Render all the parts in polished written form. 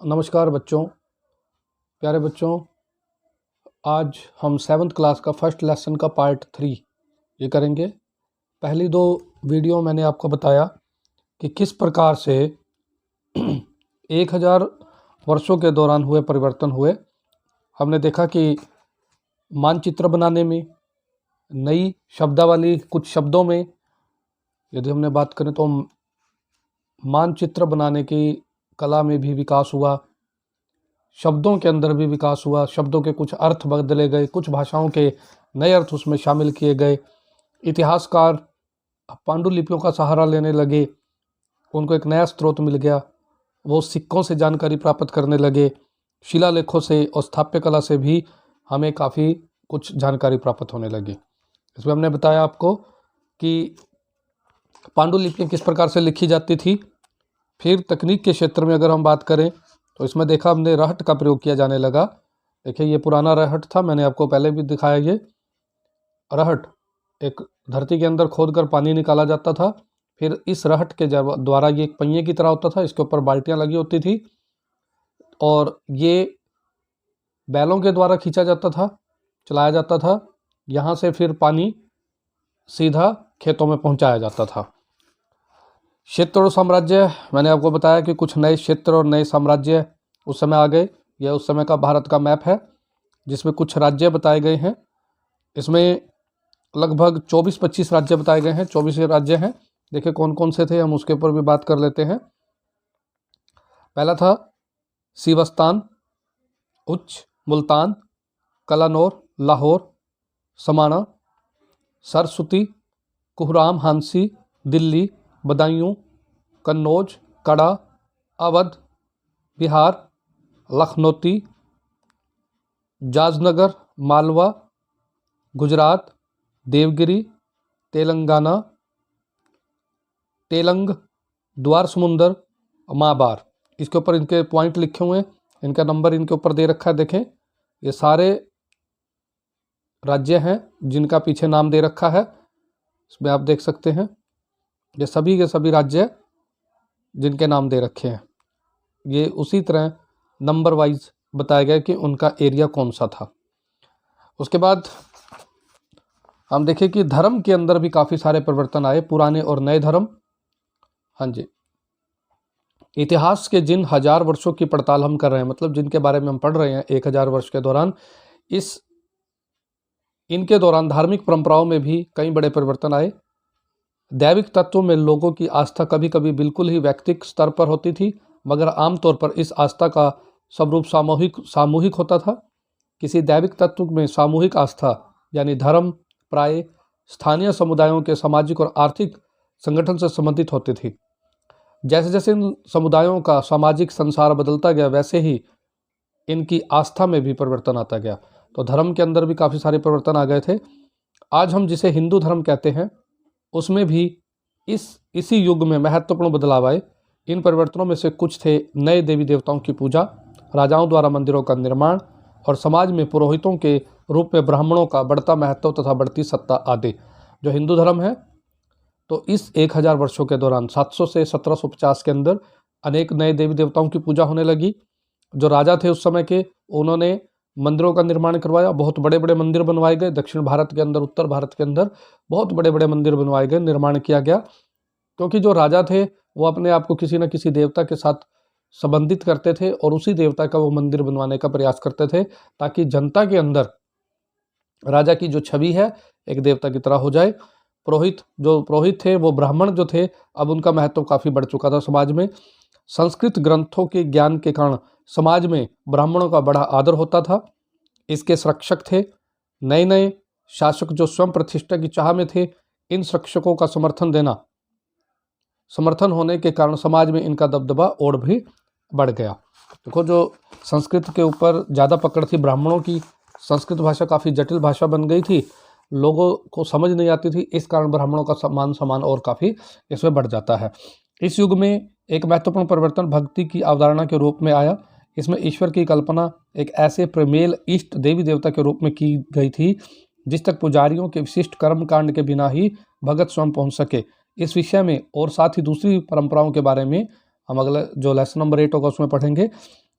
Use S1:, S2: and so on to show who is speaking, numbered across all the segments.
S1: नमस्कार बच्चों, प्यारे बच्चों। आज हम 7th क्लास का फर्स्ट लेसन का पार्ट 3 ये करेंगे। पहली दो वीडियो मैंने आपको बताया कि किस प्रकार से 1000 वर्षों के दौरान हुए परिवर्तन हुए। हमने देखा कि मानचित्र बनाने में, नई शब्दावली, कुछ शब्दों में यदि हमने बात करें तो मानचित्र बनाने की कला में भी विकास हुआ, शब्दों के अंदर भी विकास हुआ, शब्दों के कुछ अर्थ बदले गए, कुछ भाषाओं के नए अर्थ उसमें शामिल किए गए। इतिहासकार पांडुलिपियों का सहारा लेने लगे, उनको एक नया स्रोत मिल गया, वो सिक्कों से जानकारी प्राप्त करने लगे, शिलालेखों से और स्थापत्य कला से भी हमें काफ़ी कुछ जानकारी प्राप्त होने लगी। इसमें हमने बताया आपको कि पांडुलिपियाँ किस प्रकार से लिखी जाती थी। फिर तकनीक के क्षेत्र में अगर हम बात करें तो इसमें देखा हमने रहट का प्रयोग किया जाने लगा। देखिए ये पुराना रहट था, मैंने आपको पहले भी दिखाया। ये रहट एक धरती के अंदर खोदकर पानी निकाला जाता था, फिर इस रहट के द्वारा ये एक पहिए की तरह होता था, इसके ऊपर बाल्टियां लगी होती थी और ये बैलों के द्वारा खींचा जाता था, चलाया जाता था। यहाँ से फिर पानी सीधा खेतों में पहुँचाया जाता था। क्षेत्र और साम्राज्य, मैंने आपको बताया कि कुछ नए क्षेत्र और नए साम्राज्य उस समय आ गए। यह उस समय का भारत का मैप है जिसमें कुछ राज्य बताए गए हैं। इसमें लगभग 24-25 राज्य बताए गए हैं। 24 राज्य हैं। देखिए कौन कौन से थे, हम उसके ऊपर भी बात कर लेते हैं। पहला था सीवस्तान, उच्च, मुल्तान, कलानौर, लाहौर, समाना, सरस्वती, कुहराम, हांसी, दिल्ली, बदायूं, कन्नौज, कड़ा, अवध, बिहार, लखनौती, जाजनगर, मालवा, गुजरात, देवगिरी, तेलंगाना, तेलंग, द्वार समुंदर, माबार। इसके ऊपर इनके पॉइंट लिखे हुए हैं, इनका नंबर इनके ऊपर दे रखा है। देखें ये सारे राज्य हैं जिनका पीछे नाम दे रखा है, इसमें आप देख सकते हैं। ये सभी के सभी राज्य जिनके नाम दे रखे हैं, ये उसी तरह नंबर वाइज बताया गया कि उनका एरिया कौन सा था। उसके बाद हम देखें कि धर्म के अंदर भी काफ़ी सारे परिवर्तन आए, पुराने और नए धर्म। हाँ जी, इतिहास के जिन 1000 वर्षों की पड़ताल हम कर रहे हैं, मतलब जिनके बारे में हम पढ़ रहे हैं 1000 वर्ष के दौरान, इनके दौरान धार्मिक परंपराओं में भी कई बड़े परिवर्तन आए। दैविक तत्वों में लोगों की आस्था कभी कभी बिल्कुल ही व्यक्तिगत स्तर पर होती थी, मगर आमतौर पर इस आस्था का स्वरूप सामूहिक होता था। किसी दैविक तत्व में सामूहिक आस्था यानी धर्म प्राय स्थानीय समुदायों के सामाजिक और आर्थिक संगठन से संबंधित होती थी। जैसे जैसे इन समुदायों का सामाजिक संसार बदलता गया, वैसे ही इनकी आस्था में भी परिवर्तन आता गया। तो धर्म के अंदर भी काफ़ी सारे परिवर्तन आ गए थे। आज हम जिसे हिंदू धर्म कहते हैं, उसमें भी इसी युग में महत्वपूर्ण बदलाव आए। इन परिवर्तनों में से कुछ थे नए देवी देवताओं की पूजा, राजाओं द्वारा मंदिरों का निर्माण और समाज में पुरोहितों के रूप में ब्राह्मणों का बढ़ता महत्व तथा बढ़ती सत्ता आदि। जो हिंदू धर्म है, तो इस 1000 वर्षों के दौरान 700 से 1750 के अंदर अनेक नए देवी देवताओं की पूजा होने लगी। जो राजा थे उस समय के, उन्होंने मंदिरों का निर्माण करवाया। बहुत बड़े बड़े मंदिर बनवाए गए। दक्षिण भारत के अंदर, उत्तर भारत के अंदर बहुत बड़े बड़े मंदिर बनवाए गए, निर्माण किया गया। क्योंकि जो राजा थे वो अपने आप को किसी न किसी देवता के साथ संबंधित करते थे और उसी देवता का वो मंदिर बनवाने का प्रयास करते थे, ताकि जनता के अंदर राजा की जो छवि है एक देवता की तरह हो जाए। पुरोहित थे, वो ब्राह्मण जो थे, अब उनका महत्व काफ़ी बढ़ चुका था समाज में। संस्कृत ग्रंथों के ज्ञान के कारण समाज में ब्राह्मणों का बड़ा आदर होता था। इसके संरक्षक थे। नए नए शासक जो स्वयं प्रतिष्ठा की चाह में थे, इन शिक्षकों का समर्थन होने के कारण समाज में इनका दबदबा और भी बढ़ गया। देखो, जो संस्कृत के ऊपर ज़्यादा पकड़ थी ब्राह्मणों की, संस्कृत भाषा काफ़ी जटिल भाषा बन गई थी, लोगों को समझ नहीं आती थी, इस कारण ब्राह्मणों का मान सम्मान और काफ़ी इसमें बढ़ जाता है। इस युग में एक महत्वपूर्ण परिवर्तन भक्ति की अवधारणा के रूप में आया। इसमें ईश्वर की कल्पना एक ऐसे प्रेमेल इष्ट देवी देवता के रूप में की गई थी जिस तक पुजारियों के विशिष्ट कर्म कांड के बिना ही भगत स्वयं पहुंच सके। इस विषय में और साथ ही दूसरी परंपराओं के बारे में हम अगले जो लेसन नंबर 8 होगा उसमें पढ़ेंगे।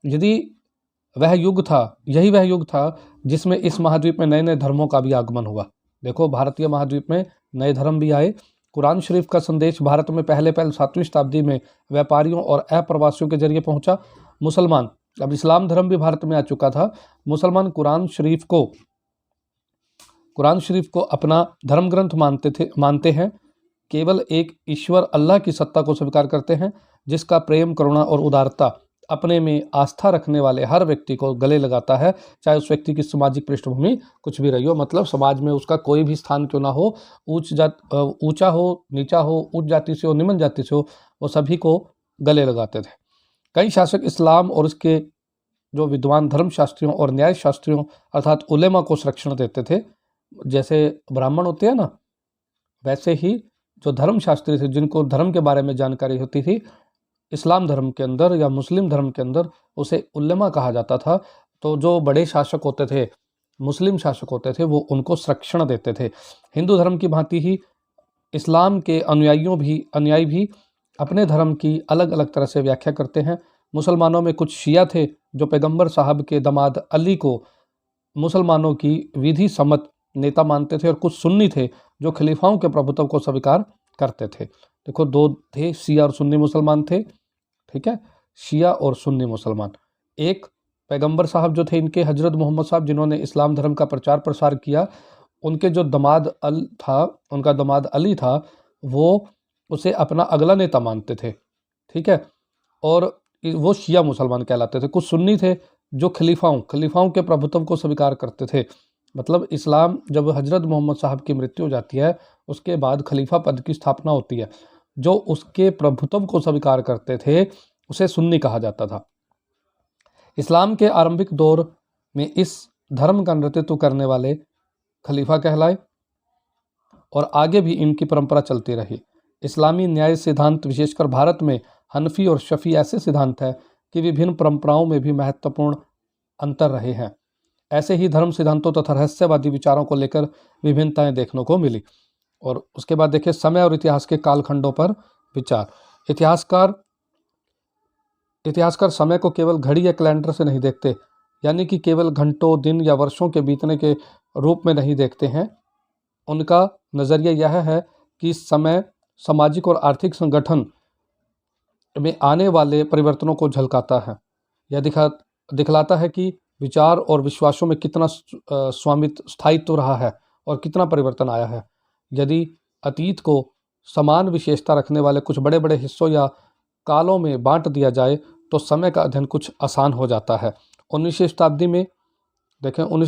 S1: यदि वह युग था, यही वह युग था जिसमें इस महाद्वीप में नए नए धर्मों का भी आगमन हुआ। देखो, भारतीय महाद्वीप में नए धर्म भी आए। कुरान शरीफ का संदेश भारत में पहले 7वीं शताब्दी में व्यापारियों और अप्रवासियों के जरिए पहुंचा। मुसलमान, अब इस्लाम धर्म भी भारत में आ चुका था। मुसलमान कुरान शरीफ को अपना धर्म ग्रंथ मानते हैं। केवल एक ईश्वर अल्लाह की सत्ता को स्वीकार करते हैं, जिसका प्रेम, करुणा और उदारता अपने में आस्था रखने वाले हर व्यक्ति को गले लगाता है, चाहे उस व्यक्ति की सामाजिक पृष्ठभूमि कुछ भी रही हो। मतलब समाज में उसका कोई भी स्थान क्यों ना हो, ऊंचा हो, नीचा हो, उच्च जाति से हो, निम्न जाति से हो, वो सभी को गले लगाते थे। कई शासक इस्लाम और उसके जो विद्वान धर्मशास्त्रियों और न्याय शास्त्रियों अर्थात उलेमा को संरक्षण देते थे। जैसे ब्राह्मण होते हैं ना, वैसे ही जो धर्मशास्त्री थे, जिनको धर्म के बारे में जानकारी होती थी, इस्लाम धर्म के अंदर या मुस्लिम धर्म के अंदर उसे उलेमा कहा जाता था। तो जो बड़े शासक होते थे, मुस्लिम शासक होते थे, वो उनको संरक्षण देते थे। हिंदू धर्म की भांति ही इस्लाम के अनुयायी भी अपने धर्म की अलग अलग तरह से व्याख्या करते हैं। मुसलमानों में कुछ शिया थे जो पैगंबर साहब के दामाद अली को मुसलमानों की विधि सम्मत नेता मानते थे, और कुछ सुन्नी थे जो खलीफाओं के प्रभुत्व को स्वीकार करते थे। देखो, दो थे, शिया और सुन्नी मुसलमान थे। ठीक है, शिया और सुन्नी मुसलमान। एक पैगंबर साहब जो थे, इनके हजरत मोहम्मद साहब, जिन्होंने इस्लाम धर्म का प्रचार प्रसार किया, उनके जो उनका दामाद अली था, वो उसे अपना अगला नेता मानते थे। ठीक है, और वो शिया मुसलमान कहलाते थे। कुछ सुन्नी थे जो खलीफाओं के प्रभुत्व को स्वीकार करते थे। मतलब इस्लाम, जब हजरत मोहम्मद साहब की मृत्यु हो जाती है, उसके बाद खलीफा पद की स्थापना होती है। जो उसके प्रभुत्व को स्वीकार करते थे, उसे सुन्नी कहा जाता था। इस्लाम के आरंभिक दौर में इस धर्म का नेतृत्व करने वाले खलीफा कहलाए, और आगे भी इनकी परंपरा चलती रही। इस्लामी न्याय सिद्धांत, विशेषकर भारत में हनफी और शफी, ऐसे सिद्धांत है कि विभिन्न परंपराओं में भी महत्वपूर्ण अंतर रहे हैं। ऐसे ही धर्म सिद्धांतों तथा रहस्यवादी विचारों को लेकर विभिन्नताएं देखने को मिली। और उसके बाद देखिए, समय और इतिहास के कालखंडों पर विचार। इतिहासकार समय को केवल घड़ी या कैलेंडर से नहीं देखते, यानी कि केवल घंटों, दिन या वर्षों के बीतने के रूप में नहीं देखते हैं। उनका नज़रिया यह है कि समय सामाजिक और आर्थिक संगठन में आने वाले परिवर्तनों को झलकाता है। यह दिखलाता है कि विचार और विश्वासों में कितना स्थायित्व रहा है और कितना परिवर्तन आया है। यदि अतीत को समान विशेषता रखने वाले कुछ बड़े बड़े हिस्सों या कालों में बांट दिया जाए, तो समय का अध्ययन कुछ आसान हो जाता है। 19वीं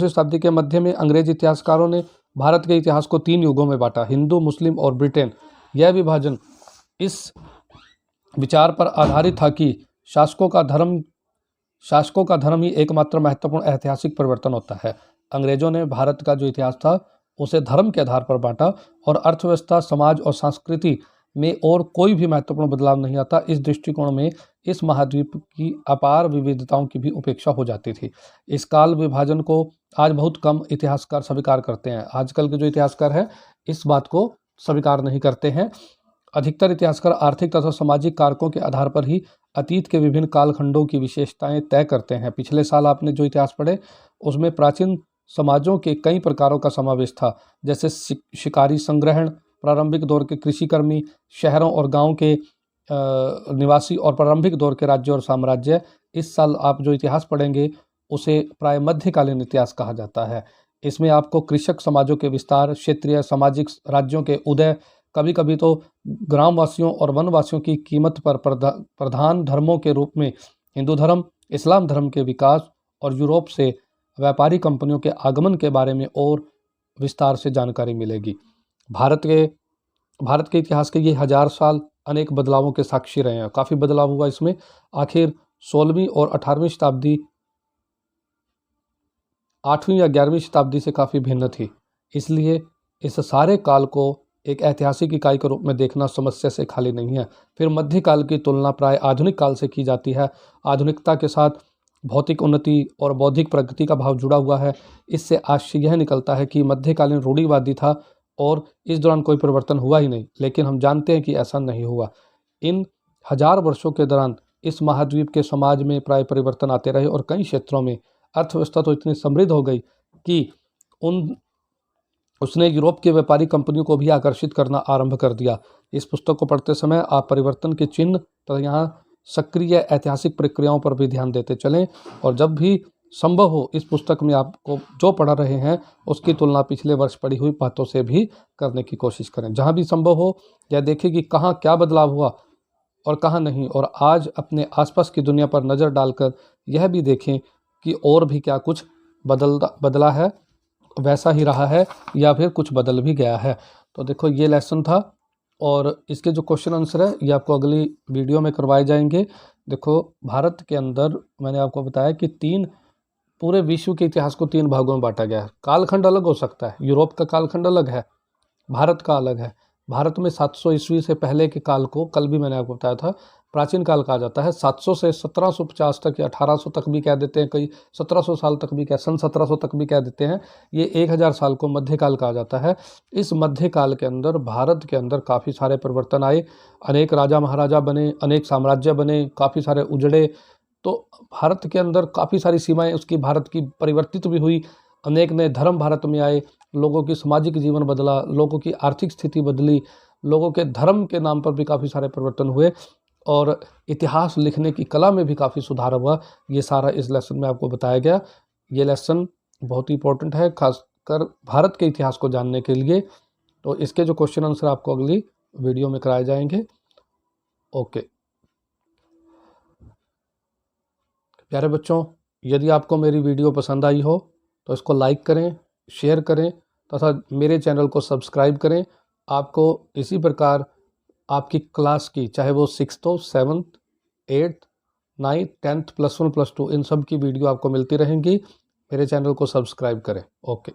S1: शताब्दी के मध्य में अंग्रेज इतिहासकारों ने भारत के इतिहास को 3 युगों में बांटा, हिंदू, मुस्लिम और ब्रिटेन। यह विभाजन इस विचार पर आधारित था कि शासकों का धर्म ही एकमात्र महत्वपूर्ण ऐतिहासिक परिवर्तन होता है। अंग्रेजों ने भारत का जो इतिहास था, उसे धर्म के आधार पर बांटा, और अर्थव्यवस्था, समाज और संस्कृति में और कोई भी महत्वपूर्ण बदलाव नहीं आता। इस दृष्टिकोण में इस महाद्वीप की अपार विविधताओं की भी उपेक्षा हो जाती थी। इस काल विभाजन को आज बहुत कम इतिहासकार स्वीकार करते हैं। आजकल के जो इतिहासकार हैं, इस बात को स्वीकार नहीं करते हैं। अधिकतर इतिहासकार आर्थिक तथा सामाजिक कारकों के आधार पर ही अतीत के विभिन्न कालखंडों की विशेषताएं तय करते हैं। पिछले साल आपने जो इतिहास पढ़े, उसमें प्राचीन समाजों के कई प्रकारों का समावेश था, जैसे शिकारी संग्रहण, प्रारंभिक दौर के कृषिकर्मी, शहरों और गांव के निवासी, और प्रारंभिक दौर के राज्य और साम्राज्य। इस साल आप जो इतिहास पढ़ेंगे, उसे प्राय मध्यकालीन इतिहास कहा जाता है। इसमें आपको कृषक समाजों के विस्तार, क्षेत्रीय सामाजिक राज्यों के उदय, कभी कभी तो ग्रामवासियों और वनवासियों की कीमत पर प्रधान धर्मों के रूप में हिंदू धर्म, इस्लाम धर्म के विकास, और यूरोप से व्यापारी कंपनियों के आगमन के बारे में और विस्तार से जानकारी मिलेगी। भारत के इतिहास के ये 1000 साल अनेक बदलावों के साक्षी रहे हैं। काफ़ी बदलाव हुआ इसमें। आखिर 16वीं और 18वीं शताब्दी 8वीं या 11वीं शताब्दी से काफ़ी भिन्न थी। इसलिए इस सारे काल को एक ऐतिहासिक इकाई के रूप में देखना समस्या से खाली नहीं है। फिर मध्यकाल की तुलना प्राय आधुनिक काल से की जाती है। आधुनिकता के साथ भौतिक उन्नति और बौद्धिक प्रगति का भाव जुड़ा हुआ है। इससे आशय यह निकलता है कि मध्यकालीन रूढ़िवादी था और इस दौरान कोई परिवर्तन हुआ ही नहीं। लेकिन हम जानते हैं कि ऐसा नहीं हुआ। इन 1000 वर्षों के दौरान इस महाद्वीप के समाज में प्राय परिवर्तन आते रहे और कई क्षेत्रों में अर्थव्यवस्था तो इतनी समृद्ध हो गई कि उसने यूरोप की व्यापारी कंपनियों को भी आकर्षित करना आरंभ कर दिया। इस पुस्तक को पढ़ते समय आप परिवर्तन के चिन्ह तथा यहाँ सक्रिय ऐतिहासिक प्रक्रियाओं पर भी ध्यान देते चलें और जब भी संभव हो इस पुस्तक में आपको जो पढ़ रहे हैं उसकी तुलना पिछले वर्ष पढ़ी हुई बातों से भी करने की कोशिश करें। जहाँ भी संभव हो यह देखें कि कहाँ क्या बदलाव हुआ और कहाँ नहीं, और आज अपने आसपास की दुनिया पर नज़र डालकर यह भी देखें कि और भी क्या कुछ बदला है, वैसा ही रहा है या फिर कुछ बदल भी गया है। तो देखो ये लेसन था और इसके जो क्वेश्चन आंसर है ये आपको अगली वीडियो में करवाए जाएंगे। देखो भारत के अंदर मैंने आपको बताया कि पूरे विश्व के इतिहास को 3 भागों में बांटा गया है। कालखंड अलग हो सकता है, यूरोप का कालखंड अलग है, भारत का अलग है। भारत में 700 ईस्वी से पहले के काल को कल भी मैंने आपको बताया था प्राचीन काल कहा जाता है। 700 से 1750 तक या 1800 तक भी कह देते हैं, कई 1700 साल तक भी सन 1700 तक भी कह देते हैं। ये 1000 साल को मध्यकाल कहा जाता है। इस मध्यकाल के अंदर भारत के अंदर काफ़ी सारे परिवर्तन आए, अनेक राजा महाराजा बने, अनेक साम्राज्य बने, काफ़ी सारे उजड़े। तो भारत के अंदर काफ़ी सारी सीमाएं उसकी भारत की परिवर्तित भी हुई, अनेक नए धर्म भारत में आए, लोगों की सामाजिक जीवन बदला, लोगों की आर्थिक स्थिति बदली, लोगों के धर्म के नाम पर भी काफ़ी सारे परिवर्तन हुए और इतिहास लिखने की कला में भी काफ़ी सुधार हुआ। ये सारा इस लेसन में आपको बताया गया। ये लेसन बहुत ही इंपॉर्टेंट है खासकर भारत के इतिहास को जानने के लिए। तो इसके जो क्वेश्चन आंसर आपको अगली वीडियो में कराए जाएंगे। ओके प्यारे बच्चों, यदि आपको मेरी वीडियो पसंद आई हो तो इसको लाइक करें, शेयर करें तथा मेरे चैनल को सब्सक्राइब करें। आपको इसी प्रकार आपकी क्लास की, चाहे वो 6th हो, 7th, 8th, 9th, 10th, +1, +2 इन सब की वीडियो आपको मिलती रहेंगी। मेरे चैनल को सब्सक्राइब करें। ओके।